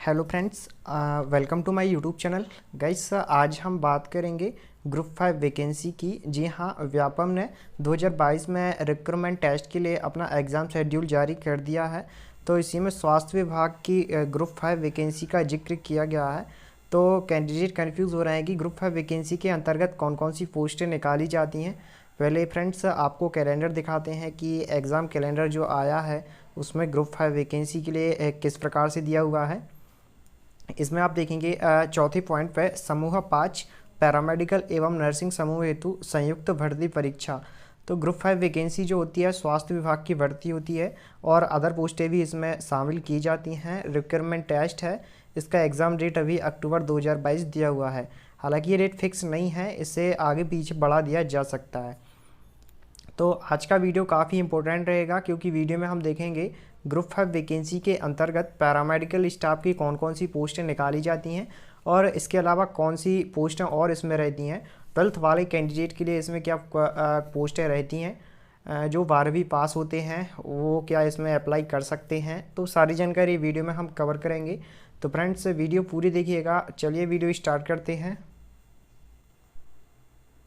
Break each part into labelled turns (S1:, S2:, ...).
S1: Hello friends, welcome to my YouTube channel. Guys, आज हम बात करेंगे ग्रुप 5 वैकेंसी की। जी हाँ, व्यापम ने 2022 में रिक्रूटमेंट टेस्ट के लिए अपना एग्ज़ाम शेड्यूल जारी कर दिया है। तो इसी में स्वास्थ्य विभाग की ग्रुप 5 वैकेंसी का जिक्र किया गया है। तो कैंडिडेट कंफ्यूज हो रहे हैं कि ग्रुप 5 वैकेंसी के अंतर्गत कौन कौन सी पोस्टें निकाली जाती हैं। पहले फ्रेंड्स आपको कैलेंडर दिखाते हैं कि एग्ज़ाम कैलेंडर जो आया है उसमें ग्रुप 5 वैकेंसी के लिए किस प्रकार से दिया हुआ है। इसमें आप देखेंगे चौथे पॉइंट पे समूह 5 पैरामेडिकल एवं नर्सिंग समूह हेतु संयुक्त भर्ती परीक्षा। तो ग्रुप 5 वैकेंसी जो होती है स्वास्थ्य विभाग की भर्ती होती है और अदर पोस्टें भी इसमें शामिल की जाती हैं। रिक्रूटमेंट टेस्ट है, इसका एग्ज़ाम डेट अभी अक्टूबर 2022 दिया हुआ है। हालांकि ये डेट फिक्स नहीं है, इसे आगे पीछे बढ़ा दिया जा सकता है। तो आज का वीडियो काफ़ी इंपॉर्टेंट रहेगा क्योंकि वीडियो में हम देखेंगे ग्रुप 5 वैकेंसी के अंतर्गत पैरामेडिकल स्टाफ की कौन कौन सी पोस्टें निकाली जाती हैं और इसके अलावा कौन सी पोस्टें और इसमें रहती हैं। 12th वाले कैंडिडेट के लिए इसमें क्या पोस्टें रहती हैं, जो 12वीं पास होते हैं वो क्या इसमें अप्लाई कर सकते हैं। तो सारी जानकारी वीडियो में हम कवर करेंगे। तो फ्रेंड्स, वीडियो पूरी देखिएगा। चलिए वीडियो स्टार्ट करते हैं।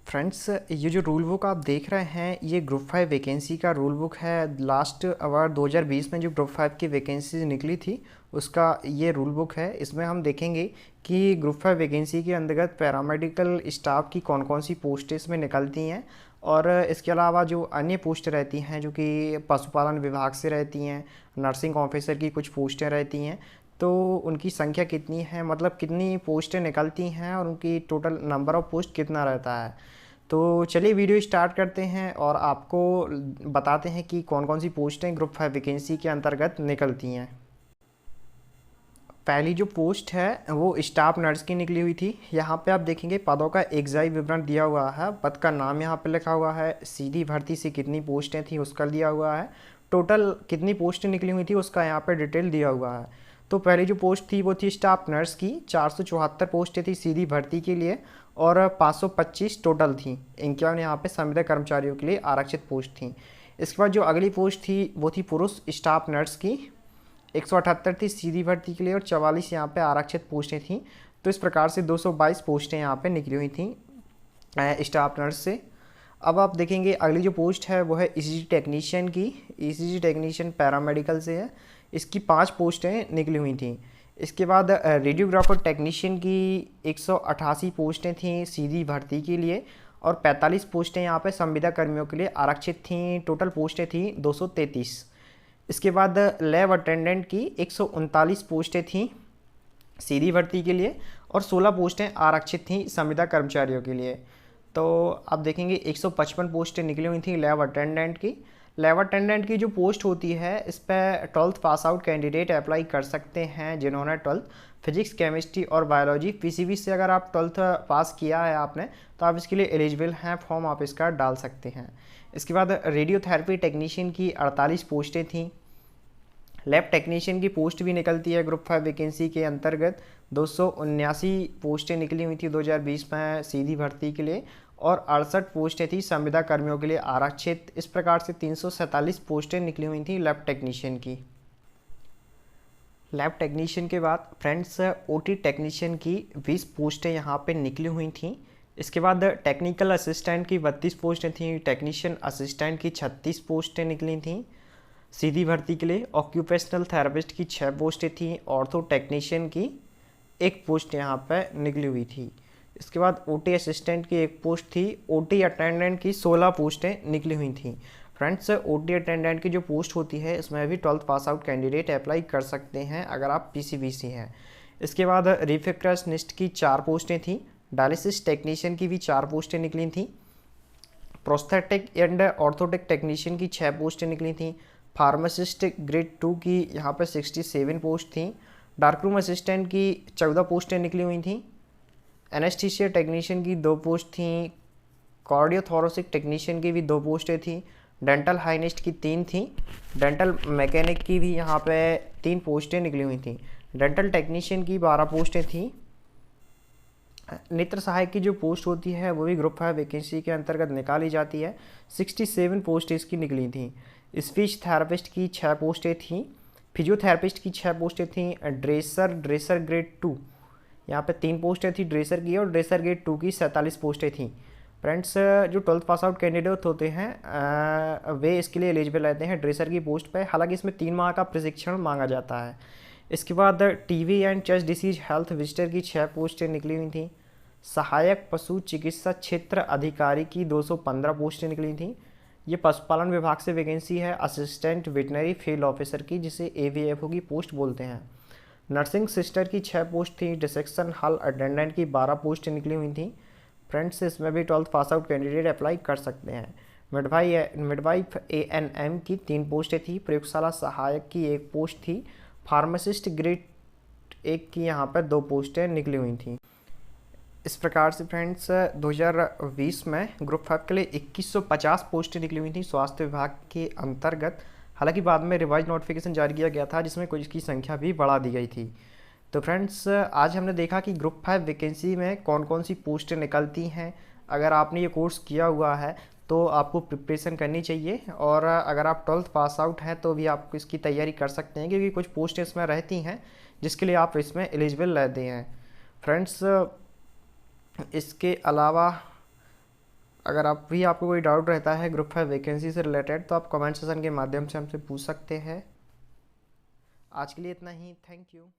S1: फ्रेंड्स, ये जो रूल बुक आप देख रहे हैं ये ग्रुप 5 वैकेंसी का रूल बुक है। लास्ट अवार्ड 2020 में जो ग्रुप 5 की वैकेंसी निकली थी उसका ये रूल बुक है। इसमें हम देखेंगे कि ग्रुप 5 वैकेंसी के अंतर्गत पैरामेडिकल स्टाफ की कौन कौन सी पोस्टें इसमें निकलती हैं और इसके अलावा जो अन्य पोस्ट रहती हैं जो कि पशुपालन विभाग से रहती हैं, नर्सिंग ऑफिसर की कुछ पोस्टें रहती हैं, तो उनकी संख्या कितनी है, मतलब कितनी पोस्टें निकलती हैं और उनकी टोटल नंबर ऑफ़ पोस्ट कितना रहता है। तो चलिए वीडियो स्टार्ट करते हैं और आपको बताते हैं कि कौन कौन सी पोस्टें ग्रुप 5 वैकेंसी के अंतर्गत निकलती हैं। पहली जो पोस्ट है वो स्टाफ नर्स की निकली हुई थी। यहाँ पे आप देखेंगे पदों का एग्जैक्ट विवरण दिया हुआ है, पद का नाम यहाँ पे लिखा हुआ है, सीधी भर्ती से कितनी पोस्टें थी उसका दिया हुआ है, टोटल कितनी पोस्टें निकली हुई थी उसका यहाँ पे डिटेल दिया हुआ है। तो पहली जो पोस्ट थी वो थी स्टाफ नर्स की। 474 पोस्टें थी सीधी भर्ती के लिए और 525 टोटल थी। 51 यहाँ पे संविदा कर्मचारियों के लिए आरक्षित पोस्ट थी। इसके बाद जो अगली पोस्ट थी वो थी पुरुष स्टाफ नर्स की। 178 थी सीधी भर्ती के लिए और 44 यहाँ पे आरक्षित पोस्टें थीं। तो इस प्रकार से 222 पोस्टें यहाँ पे निकली हुई थी स्टाफ नर्स से। अब आप देखेंगे अगली जो पोस्ट है वो है ईसीजी टेक्नीशियन की। ईसीजी टेक्नीशियन पैरामेडिकल से है, इसकी 5 पोस्टें निकली हुई थी। इसके बाद रेडियोग्राफर टेक्नीशियन की 188 पोस्टें थीं सीधी भर्ती के लिए और 45 पोस्टें यहाँ पे संविदा कर्मियों के लिए आरक्षित थीं। टोटल पोस्टें थीं 233। इसके बाद लैब अटेंडेंट की 139 पोस्टें थीं सीधी भर्ती के लिए और 16 पोस्टें आरक्षित थीं संविदा कर्मचारियों के लिए। तो आप देखेंगे 155 पोस्टें निकली हुई थी लैब अटेंडेंट की। लैब अटेंडेंट की जो पोस्ट होती है इस पर 12th pass out candidate apply कर सकते हैं जिन्होंने 12th फिजिक्स, केमिस्ट्री और बायोलॉजी पीसीबी से अगर आप 12th पास किया है आपने तो आप इसके लिए एलिजिबल हैं, फॉर्म आप इसका डाल सकते हैं। इसके बाद रेडियोथेरेपी टेक्नीशियन की 48 पोस्टें थीं। लैब टेक्नीशियन की पोस्ट भी निकलती है ग्रुप 5 वैकेंसी के अंतर्गत। 279 पोस्टें निकली हुई थी 2020 में सीधी भर्ती के लिए और 68 पोस्टें थी संविदा कर्मियों के लिए आरक्षित। इस प्रकार से 347 पोस्टें निकली हुई थी लैब टेक्नीशियन की। लैब टेक्नीशियन के बाद फ्रेंड्स ओटी टेक्नीशियन की 20 पोस्टें यहाँ पे निकली हुई थी। इसके बाद टेक्निकल असिस्टेंट की 32 पोस्टें थीं। टेक्नीशियन असिस्टेंट की 36 पोस्टें निकली थीं सीधी भर्ती के लिए। ऑक्यूपेशनल थेरेपिस्ट की 6 पोस्टें थीं। ऑर्थो टेक्नीशियन की 1 पोस्ट यहाँ पे निकली हुई थी। इसके बाद ओटी असिस्टेंट की 1 पोस्ट थी। ओटी अटेंडेंट की 16 पोस्टें निकली हुई थी। फ्रेंड्स, ओटी अटेंडेंट की जो पोस्ट होती है इसमें भी 12th pass out candidate apply कर सकते हैं अगर आप पीसीबीसी हैं। इसके बाद रिफेक्शनिस्ट की 4 पोस्टें थीं। डायलिसिस टेक्नीशियन की भी 4 पोस्टें निकली थीं। प्रोस्थेटिक एंड ऑर्थोटिक टेक्नीशियन की 6 पोस्टें निकली थीं। फार्मासिस्ट ग्रेड 2 की यहाँ पर 67 पोस्ट थी। डार्क रूम असिस्टेंट की 14 पोस्टें निकली हुई थी। एनेस्थीसिया टेक्नीशियन की 2 पोस्ट थी। कार्डियोथोरेसिक टेक्नीशियन की भी 2 पोस्टें थी। डेंटल हाइनिस्ट की 3 थी। डेंटल मैकेनिक की भी यहाँ पे 3 पोस्टें निकली हुई थी। डेंटल टेक्नीशियन की 12 पोस्टें थी। नेत्र सहायक की जो पोस्ट होती है वो भी ग्रुप 5 वैकेंसी के अंतर्गत निकाली जाती है। 67 पोस्ट इसकी निकली थी। स्पीच थेरेपिस्ट की 6 पोस्टें थीं। फिजियोथेरेपिस्ट की 6 पोस्टें थी। ड्रेसर ग्रेड 2, यहाँ पे 3 पोस्टें थी ड्रेसर की, और ड्रेसर ग्रेड 2 की 47 पोस्टें थी। फ्रेंड्स, जो 12th पास आउट कैंडिडेट होते हैं वे इसके लिए एलिजिबल रहते हैं ड्रेसर की पोस्ट पे। हालांकि इसमें 3 माह का प्रशिक्षण मांगा जाता है। इसके बाद TB and chest disease health visitor की 6 पोस्टें निकली हुई थी। सहायक पशु चिकित्सा क्षेत्र अधिकारी की 215 पोस्टें निकली थी। ये पशुपालन विभाग से वैकेंसी है असिस्टेंट वेटनरी फील्ड ऑफिसर की, जिसे AVFO की पोस्ट बोलते हैं। नर्सिंग सिस्टर की 6 पोस्ट थी। डिसेक्शन हॉल अटेंडेंट की 12 पोस्ट निकली हुई थी। फ्रेंड्स, इसमें भी 12th pass out candidate apply कर सकते हैं। मिडवाइफ ANM की 3 पोस्टें थी। प्रयोगशाला सहायक की 1 पोस्ट थी। फार्मासिस्ट ग्रेड 1 की यहाँ पर 2 पोस्टें निकली हुई थी। इस प्रकार से फ्रेंड्स 2020 में ग्रुप 5 के लिए 2150 पोस्टें निकली हुई थी स्वास्थ्य विभाग के अंतर्गत। हालांकि बाद में रिवाइज नोटिफिकेशन जारी किया गया था, जिसमें कुछ की संख्या भी बढ़ा दी गई थी। तो फ्रेंड्स, आज हमने देखा कि ग्रुप 5 वैकेंसी में कौन कौन सी पोस्टें निकलती हैं। अगर आपने ये कोर्स किया हुआ है तो आपको प्रिपरेशन करनी चाहिए, और अगर आप 12th पास आउट हैं तो भी आप इसकी तैयारी कर सकते हैं, क्योंकि कुछ पोस्टें इसमें रहती हैं जिसके लिए आप इसमें एलिजिबल रहते हैं। फ्रेंड्स, इसके अलावा अगर आपको कोई डाउट रहता है ग्रुप 5 वैकेंसी से रिलेटेड, तो आप कमेंट सेशन के माध्यम से हमसे पूछ सकते हैं। आज के लिए इतना ही। Thank you.